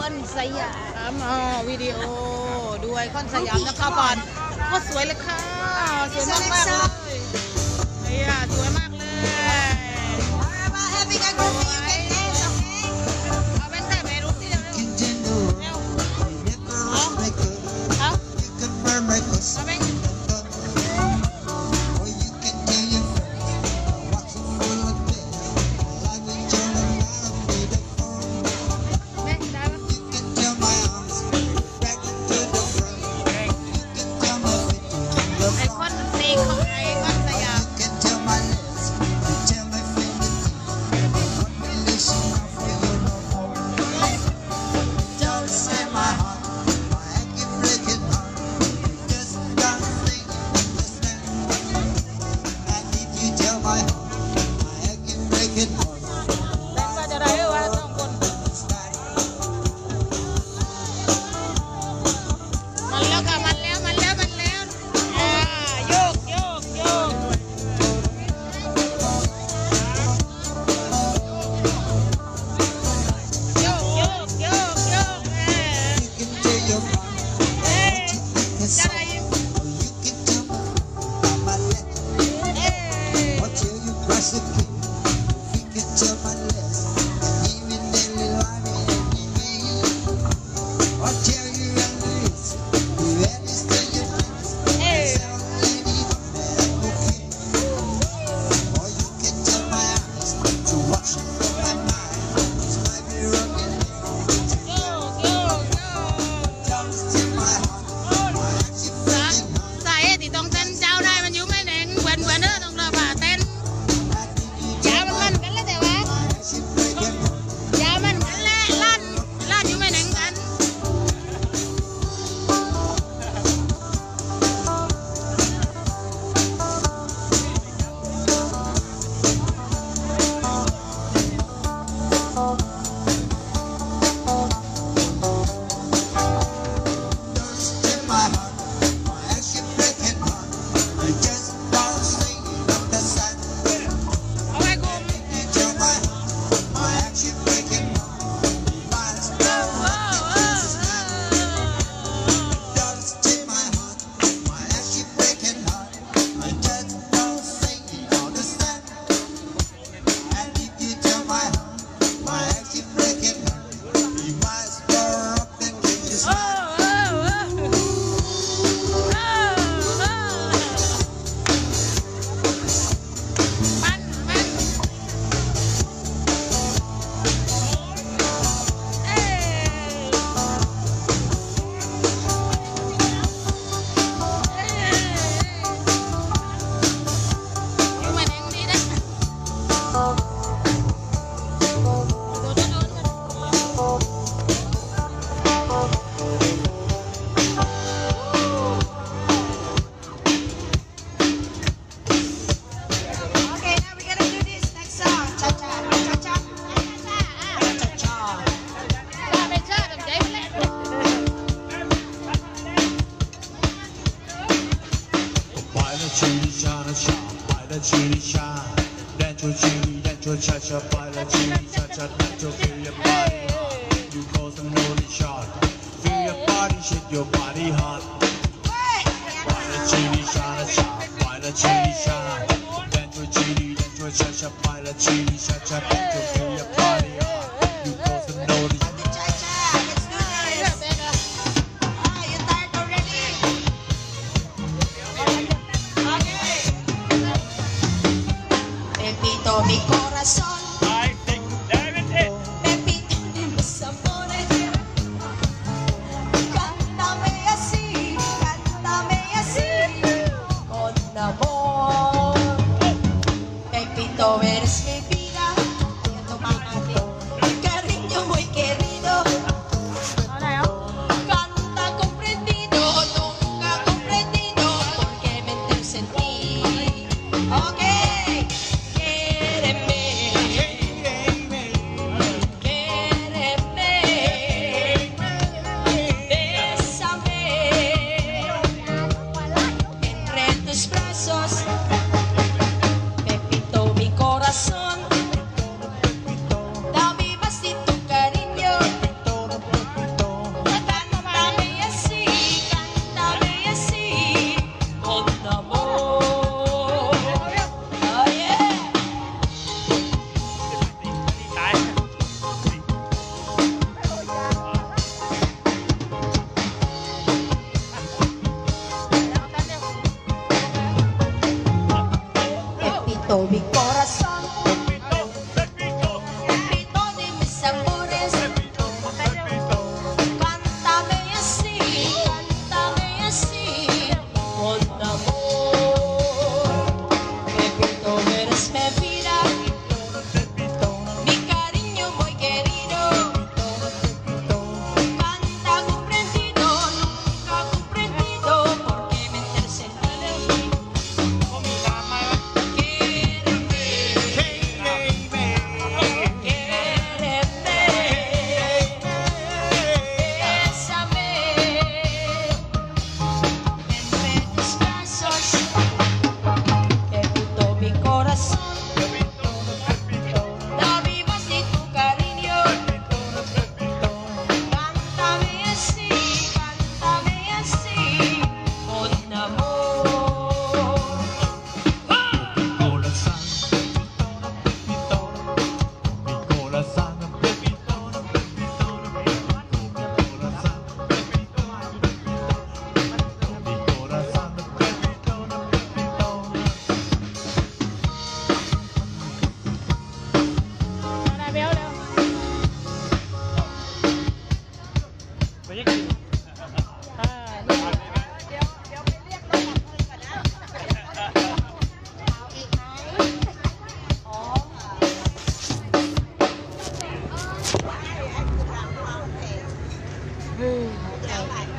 อนสยามวิดีโอด้วยคอนสยามนะคะบานก็สวยเลยค่ะสวยมากๆเลยสวยมากเลยเอาเป็นแต่ไม่รู้ที่เดียวเอาเป็น Repito mi corazón, repito de mis amores, cántame así, con amor. Repito, eres mi vida, mi cariño muy querido. Canta comprendido, nunca comprendido, porque me interesa en ti.อืม